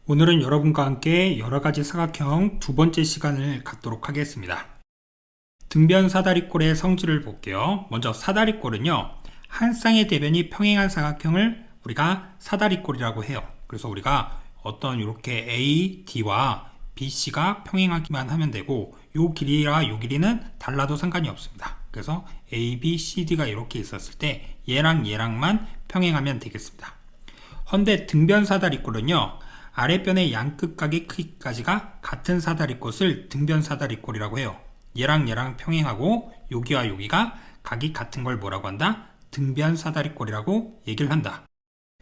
오늘은 여러분과 함께 여러가지 사각형 두 번째 시간을 갖도록 하겠습니다. 등변 사다리꼴의 성질을 볼게요. 먼저 사다리꼴은요, 한 쌍의 대변이 평행한 사각형을 우리가 사다리꼴이라고 해요. 그래서 우리가 어떤 이렇게 A, D와 B, C가 평행하기만 하면 되고, 요 길이와 요 길이는 달라도 상관이 없습니다. 그래서 A, B, C, D가 이렇게 있었을 때 얘랑 얘랑만 평행하면 되겠습니다. 헌데 등변 사다리꼴은요, 아랫변의 양끝각의 크기까지가 같은 사다리꼴을 등변 사다리꼴이라고 해요. 얘랑 얘랑 평행하고 여기와 여기가 각이 같은 걸 뭐라고 한다? 등변 사다리꼴이라고 얘기를 한다.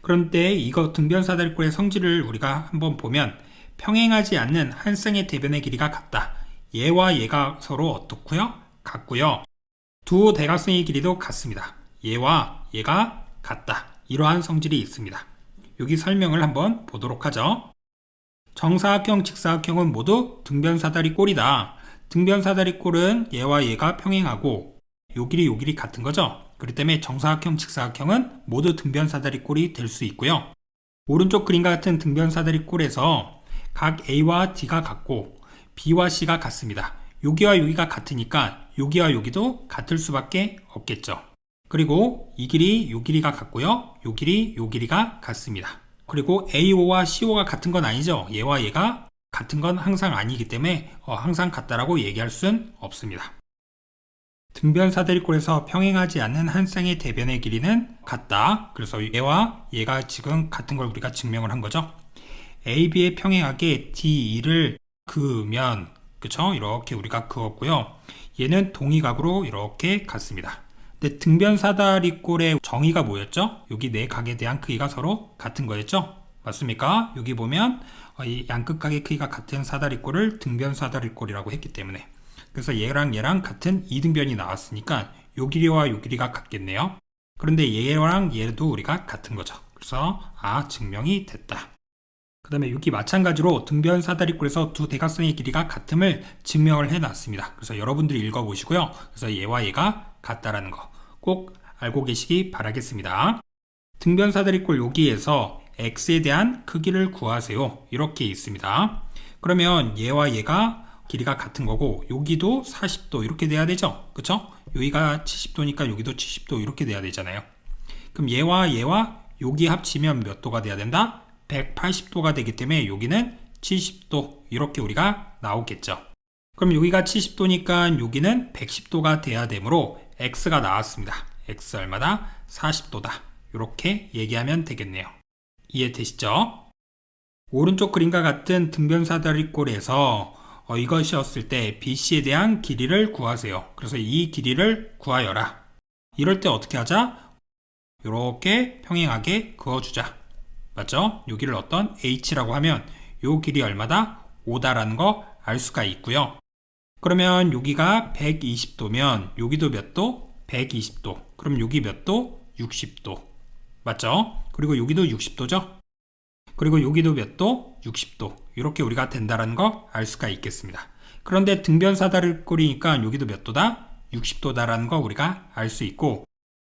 그런데 이거 등변 사다리꼴의 성질을 우리가 한번 보면 평행하지 않는 한 쌍의 대변의 길이가 같다. 얘와 얘가 서로 어떻고요? 같고요. 두 대각선의 길이도 같습니다. 얘와 얘가 같다. 이러한 성질이 있습니다. 여기 설명을 한번 보도록 하죠. 정사각형, 직사각형은 모두 등변 사다리꼴이다. 등변 사다리꼴은 얘와 얘가 평행하고 요 길이 같은 거죠. 그렇기 때문에 정사각형, 직사각형은 모두 등변 사다리꼴이 될 수 있고요. 오른쪽 그림과 같은 등변 사다리꼴에서 각 A와 D가 같고 B와 C가 같습니다. 여기와 여기가 같으니까 여기와 여기도 같을 수밖에 없겠죠. 그리고 이 길이 요 길이가 같고요. 요 길이 요 길이가 같습니다. 그리고 AO와 CO가 같은 건 아니죠. 얘와 얘가 같은 건 항상 아니기 때문에 항상 같다라고 얘기할 수는 없습니다. 등변 사다리꼴에서 평행하지 않는 한 쌍의 대변의 길이는 같다. 그래서 얘와 얘가 지금 같은 걸 우리가 증명을 한 거죠. AB에 평행하게 DE를 그으면, 그쵸? 이렇게 우리가 그었고요. 얘는 동의각으로 이렇게 같습니다. 근데 등변 사다리꼴의 정의가 뭐였죠? 여기 네 각에 대한 크기가 서로 같은 거였죠? 맞습니까? 여기 보면 이 양끝각의 크기가 같은 사다리꼴을 등변 사다리꼴이라고 했기 때문에, 그래서 얘랑 얘랑 같은 이등변이 나왔으니까 요 길이와 요 길이가 같겠네요. 그런데 얘랑 얘도 우리가 같은 거죠. 그래서 증명이 됐다. 그 다음에 여기 마찬가지로 등변 사다리꼴에서 두 대각선의 길이가 같음을 증명을 해놨습니다. 그래서 여러분들이 읽어보시고요. 그래서 얘와 얘가 같다라는 거 꼭 알고 계시기 바라겠습니다. 등변 사다리꼴 여기에서 x에 대한 크기를 구하세요. 이렇게 있습니다. 그러면 얘와 얘가 길이가 같은 거고 여기도 40도 이렇게 돼야 되죠. 그쵸? 여기가 70도니까 여기도 70도 이렇게 돼야 되잖아요. 그럼 얘와 얘와 여기 합치면 몇 도가 돼야 된다? 180도가 되기 때문에 여기는 70도 이렇게 우리가 나오겠죠. 그럼 여기가 70도니까 여기는 110도가 돼야 되므로 x가 나왔습니다. x 얼마다? 40도다. 이렇게 얘기하면 되겠네요. 이해되시죠? 오른쪽 그림과 같은 등변 사다리꼴에서 이것이었을 때 BC에 대한 길이를 구하세요. 그래서 이 길이를 구하여라. 이럴 때 어떻게 하자? 이렇게 평행하게 그어주자. 맞죠? 여기를 어떤 H라고 하면 요 길이 얼마다? 5다라는 거 알 수가 있고요. 그러면 여기가 120도면 여기도 몇 도? 120도. 그럼 여기 몇 도? 60도. 맞죠? 그리고 여기도 60도죠? 그리고 여기도 몇 도? 60도. 이렇게 우리가 된다는 거 알 수가 있겠습니다. 그런데 등변 사다리꼴이니까 여기도 몇 도다? 60도다라는 거 우리가 알 수 있고,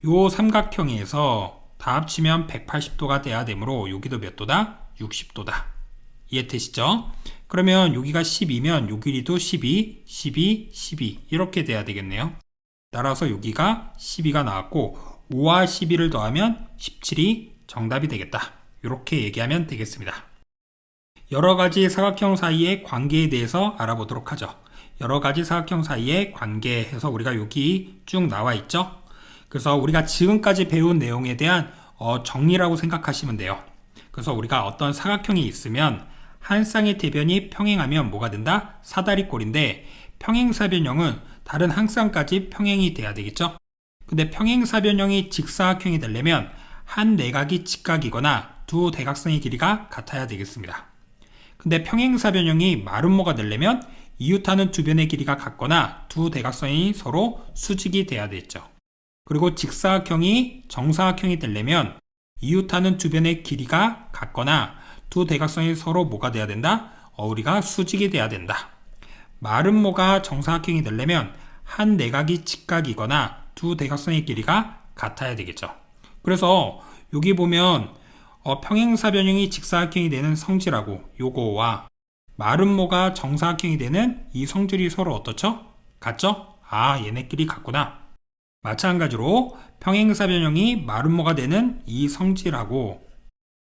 요 삼각형에서 다 합치면 180도가 돼야 되므로 여기도 몇 도다? 60도다. 이해되시죠? 그러면 여기가 10이면 요 길이도 12, 12, 12 이렇게 돼야 되겠네요. 따라서 여기가 12가 나왔고 5와 12를 더하면 17이 정답이 되겠다. 이렇게 얘기하면 되겠습니다. 여러가지 사각형 사이의 관계에 대해서 알아보도록 하죠. 여러가지 사각형 사이의 관계에서 우리가 여기 쭉 나와 있죠. 그래서 우리가 지금까지 배운 내용에 대한 정리라고 생각하시면 돼요. 그래서 우리가 어떤 사각형이 있으면 한 쌍의 대변이 평행하면 뭐가 된다? 사다리꼴인데 평행사변형은 다른 한 쌍까지 평행이 돼야 되겠죠? 근데 평행사변형이 직사각형이 되려면 한 내각이 직각이거나 두 대각선의 길이가 같아야 되겠습니다. 근데 평행사변형이 마름모가 되려면 이웃하는 두 변의 길이가 같거나 두 대각선이 서로 수직이 돼야 되겠죠. 그리고 직사각형이 정사각형이 되려면 이웃하는 두 변의 길이가 같거나 두 대각선이 서로 뭐가 돼야 된다? 우리가 수직이 돼야 된다. 마름모가 정사각형이 되려면 한 내각이 직각이거나 두 대각선의 길이가 같아야 되겠죠. 그래서 여기 보면 평행사 변형이 직사각형이 되는 성질하고 요거와 마름모가 정사각형이 되는 이 성질이 서로 어떻죠? 같죠? 얘네끼리 같구나. 마찬가지로 평행사 변형이 마름모가 되는 이 성질하고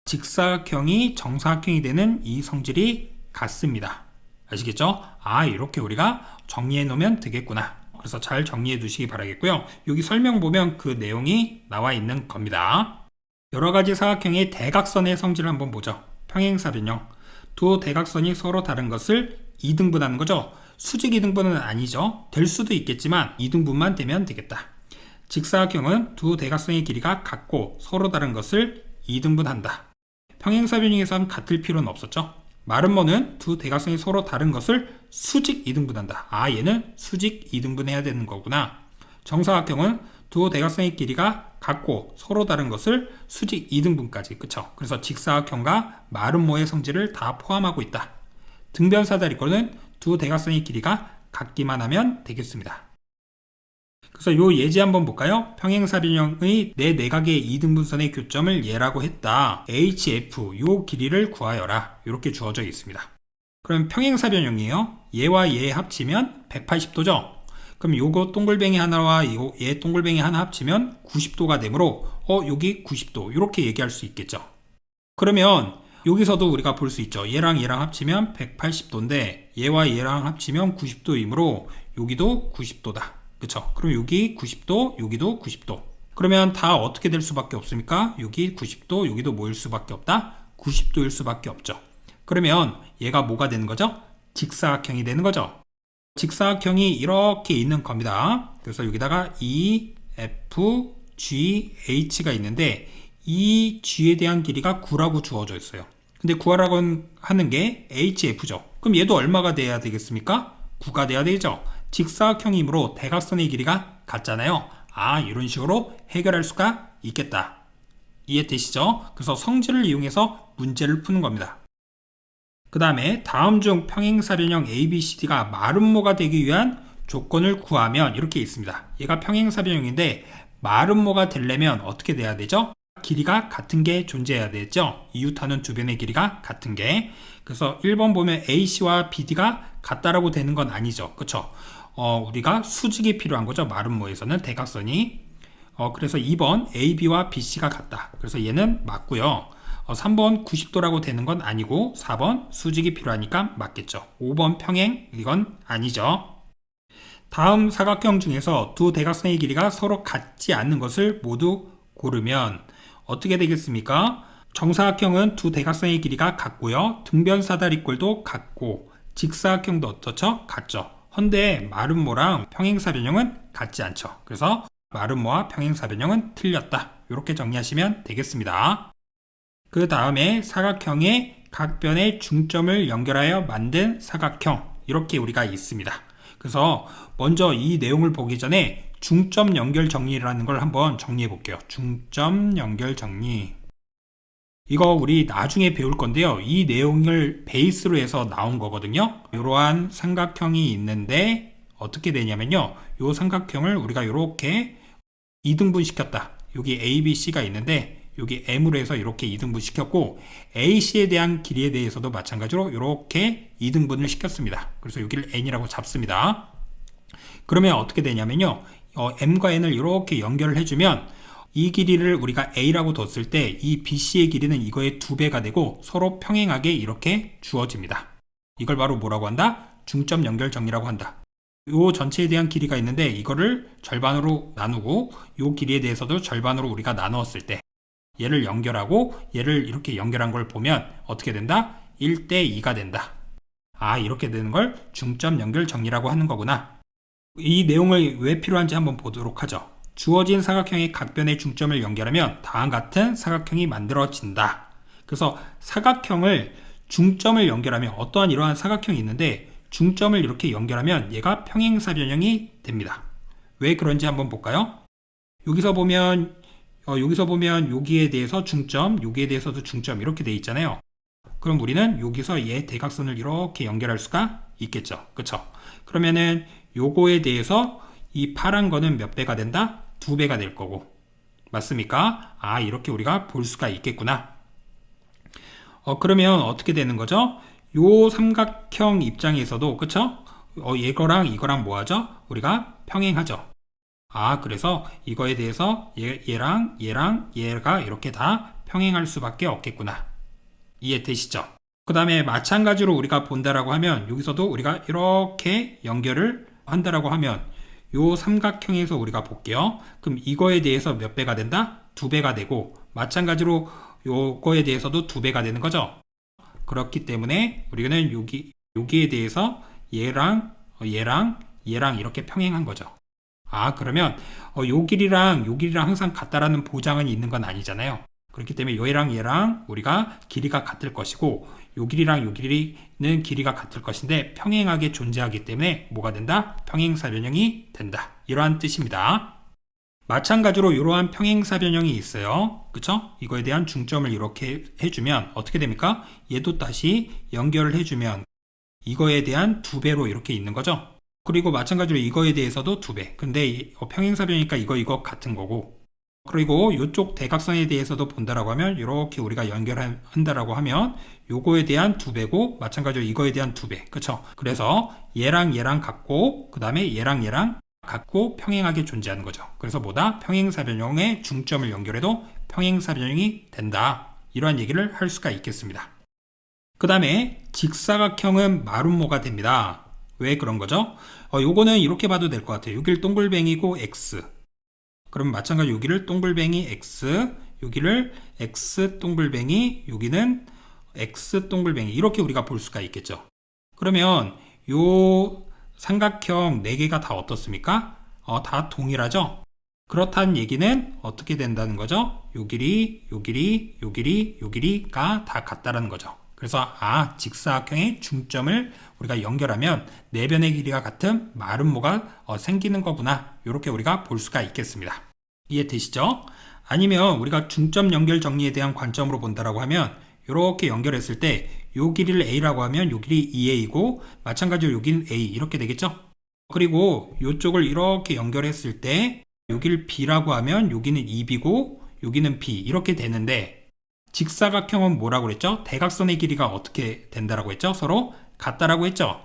직사각형이 정사각형이 되는 이 성질이 같습니다. 아시겠죠? 이렇게 우리가 정리해 놓으면 되겠구나. 그래서 잘 정리해 두시기 바라겠고요. 여기 설명 보면 그 내용이 나와 있는 겁니다. 여러 가지 사각형의 대각선의 성질을 한번 보죠. 평행사 변형. 두 대각선이 서로 다른 것을 이등분하는 거죠. 수직 이등분은 아니죠. 될 수도 있겠지만 이등분만 되면 되겠다. 직사각형은 두 대각선의 길이가 같고 서로 다른 것을 이등분한다. 평행사 변형에선 같을 필요는 없었죠. 마름모는 두 대각선이 서로 다른 것을 수직 이등분한다. 얘는 수직 이등분해야 되는 거구나. 정사각형은 두 대각선의 길이가 같고 서로 다른 것을 수직 이등분까지. 그쵸? 그래서 직사각형과 마름모의 성질을 다 포함하고 있다. 등변사다리꼴은 두 대각선의 길이가 같기만 하면 되겠습니다. 그래서 요 예제 한번 볼까요? 평행사 변형의 내 내각의 이등분선의 교점을 얘라고 했다. HF 요 길이를 구하여라. 이렇게 주어져 있습니다. 그럼 평행사 변형이에요. 얘와 얘 합치면 180도죠. 그럼 요거 동글뱅이 하나와 얘 동글뱅이 하나 합치면 90도가 되므로 여기 90도 이렇게 얘기할 수 있겠죠. 그러면 여기서도 우리가 볼 수 있죠. 얘랑 얘랑 합치면 180도인데 얘와 얘랑 합치면 90도이므로 여기도 90도다. 그쵸? 그럼 여기 90도, 여기도 90도. 그러면 다 어떻게 될 수밖에 없습니까? 여기 90도, 여기도 뭐일 수밖에 없다? 90도일 수밖에 없죠. 그러면 얘가 뭐가 되는 거죠? 직사각형이 되는 거죠. 직사각형이 이렇게 있는 겁니다. 그래서 여기다가 E, F, G, H가 있는데 이 G에 대한 길이가 9라고 주어져 있어요. 근데 구하라고 하는 게 HF죠. 그럼 얘도 얼마가 돼야 되겠습니까? 9가 돼야 되죠. 직사각형이므로 대각선의 길이가 같잖아요. 이런 식으로 해결할 수가 있겠다. 이해되시죠? 그래서 성질을 이용해서 문제를 푸는 겁니다. 그 다음에 다음 중 평행사 변형 ABCD가 마름모가 되기 위한 조건을 구하면 이렇게 있습니다. 얘가 평행사 변형인데 마름모가 되려면 어떻게 돼야 되죠? 길이가 같은 게 존재해야 되죠. 이웃하는 두 변의 길이가 같은 게. 그래서 1번 보면 AC와 BD가 같다라고 되는 건 아니죠. 그쵸? 우리가 수직이 필요한 거죠. 마름모에서는 대각선이. 그래서 2번 AB와 BC가 같다. 그래서 얘는 맞고요. 3번 90도라고 되는 건 아니고 4번 수직이 필요하니까 맞겠죠. 5번 평행 이건 아니죠. 다음 사각형 중에서 두 대각선의 길이가 서로 같지 않는 것을 모두 고르면 어떻게 되겠습니까? 정사각형은 두 대각선의 길이가 같고요. 등변사다리꼴도 같고 직사각형도 어떻죠? 같죠. 헌데 마름모랑 평행사 변형은 같지 않죠. 그래서 마름모와 평행사 변형은 틀렸다. 이렇게 정리하시면 되겠습니다. 그 다음에 사각형의 각변의 중점을 연결하여 만든 사각형 이렇게 우리가 있습니다. 그래서 먼저 이 내용을 보기 전에 중점 연결 정리라는 걸 한번 정리해 볼게요. 중점 연결 정리. 이거 우리 나중에 배울 건데요. 이 내용을 베이스로 해서 나온 거거든요. 이러한 삼각형이 있는데 어떻게 되냐면요. 이 삼각형을 우리가 이렇게 이등분 시켰다. 여기 A, B, C가 있는데 여기 M으로 해서 이렇게 이등분 시켰고 AC에 대한 길이에 대해서도 마찬가지로 이렇게 이등분을 시켰습니다. 그래서 여기를 N이라고 잡습니다. 그러면 어떻게 되냐면요. M과 N을 이렇게 연결을 해주면 이 길이를 우리가 A라고 뒀을 때 이 BC의 길이는 이거의 2배가 되고 서로 평행하게 이렇게 주어집니다. 이걸 바로 뭐라고 한다? 중점 연결 정리라고 한다. 이 전체에 대한 길이가 있는데 이거를 절반으로 나누고 이 길이에 대해서도 절반으로 우리가 나누었을 때 얘를 연결하고 얘를 이렇게 연결한 걸 보면 어떻게 된다? 1대2가 된다. 이렇게 되는 걸 중점 연결 정리라고 하는 거구나. 이 내용을 왜 필요한지 한번 보도록 하죠. 주어진 사각형의 각변의 중점을 연결하면 다음 같은 사각형이 만들어진다. 그래서 사각형을 중점을 연결하면 어떠한 이러한 사각형이 있는데 중점을 이렇게 연결하면 얘가 평행사 변형이 됩니다. 왜 그런지 한번 볼까요? 여기서 보면 여기에 대해서 중점, 여기에 대해서도 중점 이렇게 돼 있잖아요. 그럼 우리는 여기서 얘 대각선을 이렇게 연결할 수가 있겠죠. 그쵸? 그러면은 요거에 대해서 이 파란 거는 몇 배가 된다? 2배가 될 거고. 맞습니까? 이렇게 우리가 볼 수가 있겠구나. 그러면 어떻게 되는 거죠? 요 삼각형 입장에서도, 그쵸? 이거랑 이거랑 뭐 하죠? 우리가 평행하죠. 그래서 이거에 대해서 얘랑 얘가 이렇게 다 평행할 수밖에 없겠구나. 이해되시죠? 그 다음에 마찬가지로 우리가 본다라고 하면 여기서도 우리가 이렇게 연결을 한다라고 하면 요 삼각형에서 우리가 볼게요. 그럼 이거에 대해서 몇 배가 된다? 2배가 되고 마찬가지로 요거에 대해서도 2배가 되는 거죠. 그렇기 때문에 우리는 여기에 대해서 얘랑 이렇게 평행한 거죠. 그러면 요 길이랑 요 길이랑 항상 같다라는 보장은 있는 건 아니잖아요. 그렇기 때문에 얘랑 우리가 길이가 같을 것이고 요 길이랑 요 길이는 길이가 같을 것인데 평행하게 존재하기 때문에 뭐가 된다? 평행사변형이 된다. 이러한 뜻입니다. 마찬가지로 이러한 평행사변형이 있어요. 그쵸? 이거에 대한 중점을 이렇게 해주면 어떻게 됩니까? 얘도 다시 연결을 해주면 이거에 대한 2배로 이렇게 있는 거죠. 그리고 마찬가지로 이거에 대해서도 2배. 근데 평행사변이니까 이거 같은 거고. 그리고 이쪽 대각선에 대해서도 본다라고 하면 이렇게 우리가 연결한다라고 하면 요거에 대한 2배고 마찬가지로 이거에 대한 2배. 그쵸? 그래서 얘랑 같고 그 다음에 얘랑 같고 평행하게 존재하는 거죠. 그래서 뭐다? 평행사변형의 중점을 연결해도 평행사변형이 된다. 이러한 얘기를 할 수가 있겠습니다. 그 다음에 직사각형은 마름모가 됩니다. 왜 그런 거죠? 요거는 이렇게 봐도 될 것 같아요. 여기를 동글뱅이고 X. 그럼 마찬가지로 여기를 동글뱅이 X, 여기를 X 동글뱅이, 여기는 X 동글뱅이. 이렇게 우리가 볼 수가 있겠죠. 그러면 요 삼각형 4개가 다 어떻습니까? 다 동일하죠? 그렇다는 얘기는 어떻게 된다는 거죠? 요 길이가 다 같다라는 거죠. 그래서 직사각형의 중점을 우리가 연결하면 4변의 길이가 같은 마름모가 생기는 거구나. 이렇게 우리가 볼 수가 있겠습니다. 이해되시죠? 아니면 우리가 중점 연결 정리에 대한 관점으로 본다라고 하면 이렇게 연결했을 때 요 길이를 A라고 하면 요 길이 2A고 마찬가지로 여기는 A 이렇게 되겠죠? 그리고 이쪽을 이렇게 연결했을 때 여기를 B라고 하면 여기는 2B고 여기는 B 이렇게 되는데 직사각형은 뭐라고 그랬죠? 대각선의 길이가 어떻게 된다라고 했죠? 서로 같다라고 했죠?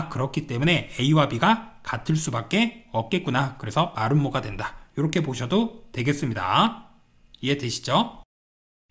그렇기 때문에 A와 B가 같을 수밖에 없겠구나. 그래서 마름모가 된다. 이렇게 보셔도 되겠습니다. 이해되시죠?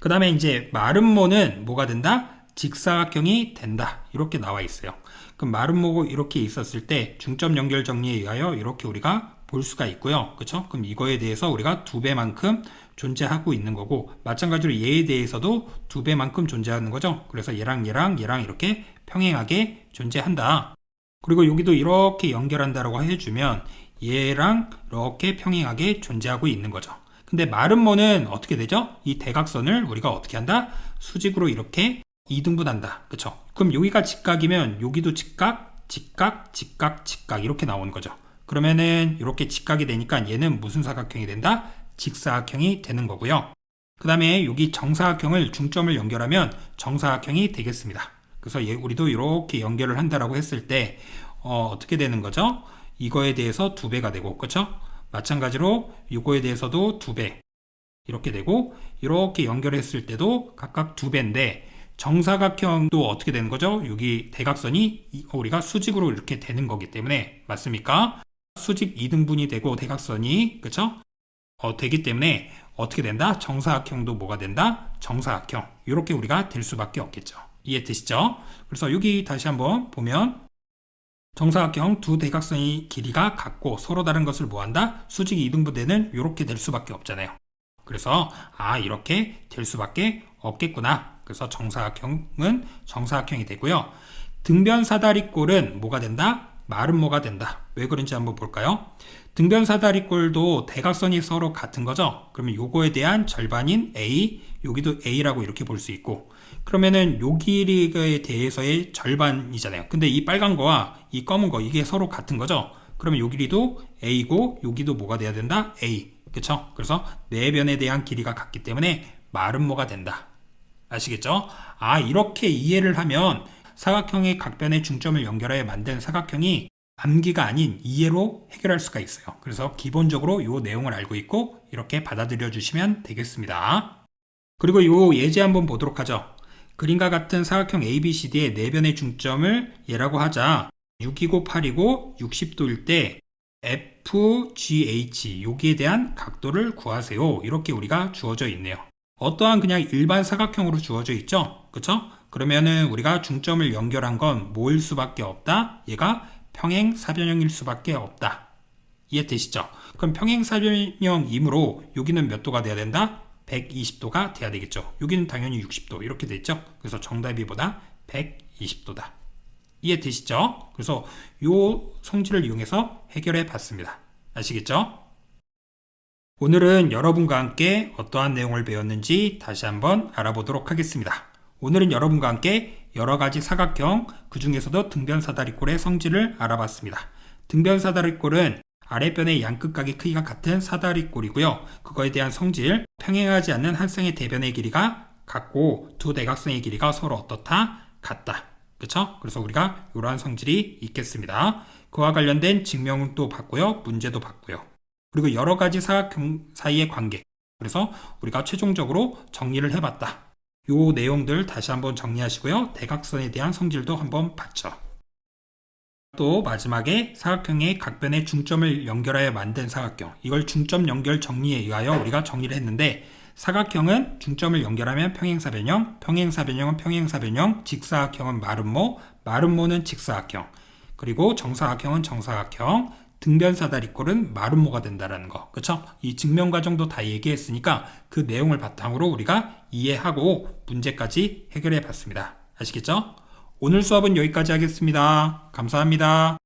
그 다음에 이제 마름모는 뭐가 된다? 직사각형이 된다. 이렇게 나와 있어요. 그럼 마름모고 이렇게 있었을 때 중점 연결 정리에 의하여 이렇게 우리가 볼 수가 있고요. 그렇죠? 그럼 이거에 대해서 우리가 2배만큼 존재하고 있는 거고 마찬가지로 얘에 대해서도 2배만큼 존재하는 거죠. 그래서 얘랑 이렇게 평행하게 존재한다. 그리고 여기도 이렇게 연결한다라고 해주면 얘랑 이렇게 평행하게 존재하고 있는 거죠. 근데 마름모는 어떻게 되죠? 이 대각선을 우리가 어떻게 한다? 수직으로 이렇게 2등분한다. 그쵸? 그럼 여기가 직각이면 여기도 직각 이렇게 나오는 거죠. 그러면은 이렇게 직각이 되니까 얘는 무슨 사각형이 된다? 직사각형이 되는 거고요. 그 다음에 여기 정사각형을 중점을 연결하면 정사각형이 되겠습니다. 그래서 우리도 이렇게 연결을 한다라고 했을 때 어떻게 되는 거죠? 이거에 대해서 2배가 되고 그쵸? 마찬가지로 이거에 대해서도 2배 이렇게 되고 이렇게 연결했을 때도 각각 2배인데 정사각형도 어떻게 되는 거죠? 여기 대각선이 우리가 수직으로 이렇게 되는 거기 때문에 맞습니까? 수직 2등분이 되고 대각선이 그쵸? 되기 때문에 어떻게 된다? 정사각형도 뭐가 된다? 정사각형 이렇게 우리가 될 수밖에 없겠죠. 이해되시죠? 그래서 여기 다시 한번 보면 정사각형 두 대각선의 길이가 같고 서로 다른 것을 뭐한다? 수직 2등분되는 이렇게 될 수밖에 없잖아요. 그래서 이렇게 될 수밖에 없겠구나. 그래서 정사각형은 정사각형이 되고요. 등변사다리꼴은 뭐가 된다? 마름모가 된다. 왜 그런지 한번 볼까요? 등변사다리꼴도 대각선이 서로 같은 거죠. 그러면 요거에 대한 절반인 A, 여기도 A라고 이렇게 볼 수 있고 그러면은 요 길이에 대해서의 절반이잖아요. 근데 이 빨간 거와 이 검은 거 이게 서로 같은 거죠. 그러면 요 길이도 A고 여기도 뭐가 돼야 된다? A. 그쵸? 그래서 네 변에 대한 길이가 같기 때문에 마름모가 된다. 아시겠죠? 이렇게 이해를 하면 사각형의 각변의 중점을 연결해 만든 사각형이 암기가 아닌 이해로 해결할 수가 있어요. 그래서 기본적으로 이 내용을 알고 있고 이렇게 받아들여 주시면 되겠습니다. 그리고 이 예제 한번 보도록 하죠. 그림과 같은 사각형 ABCD의 내변의 중점을 얘라고 하자. 6이고 8이고 60도일 때 FGH 여기에 대한 각도를 구하세요. 이렇게 우리가 주어져 있네요. 어떠한 그냥 일반 사각형으로 주어져 있죠? 그쵸? 그러면은 우리가 중점을 연결한 건 뭐일 수밖에 없다? 얘가 평행사변형일 수밖에 없다. 이해되시죠? 그럼 평행사변형이므로 여기는 몇 도가 돼야 된다? 120도가 돼야 되겠죠. 여기는 당연히 60도 이렇게 됐죠. 그래서 정답이 보다 120도다. 이해되시죠? 그래서 이 성질을 이용해서 해결해 봤습니다. 아시겠죠? 오늘은 여러분과 함께 어떠한 내용을 배웠는지 다시 한번 알아보도록 하겠습니다. 오늘은 여러분과 함께 여러 가지 사각형, 그 중에서도 등변사다리꼴의 성질을 알아봤습니다. 등변사다리꼴은 아랫변의 양끝각의 크기가 같은 사다리꼴이고요. 그거에 대한 성질, 평행하지 않는 한 쌍의 대변의 길이가 같고 두 대각선의 길이가 서로 어떻다? 같다. 그쵸? 그래서 우리가 이러한 성질이 있겠습니다. 그와 관련된 증명도 봤고요. 문제도 봤고요. 그리고 여러 가지 사각형 사이의 관계. 그래서 우리가 최종적으로 정리를 해봤다. 요 내용들 다시 한번 정리하시고요. 대각선에 대한 성질도 한번 봤죠. 또 마지막에 사각형의 각변의 중점을 연결하여 만든 사각형. 이걸 중점 연결 정리에 의하여 우리가 정리를 했는데 사각형은 중점을 연결하면 평행사변형, 평행사변형은 평행사변형, 직사각형은 마름모, 마름모는 직사각형, 그리고 정사각형은 정사각형, 등변사다리꼴은 마름모가 된다는 거. 그쵸? 이 증명 과정도 다 얘기했으니까 그 내용을 바탕으로 우리가 이해하고 문제까지 해결해 봤습니다. 아시겠죠? 오늘 수업은 여기까지 하겠습니다. 감사합니다.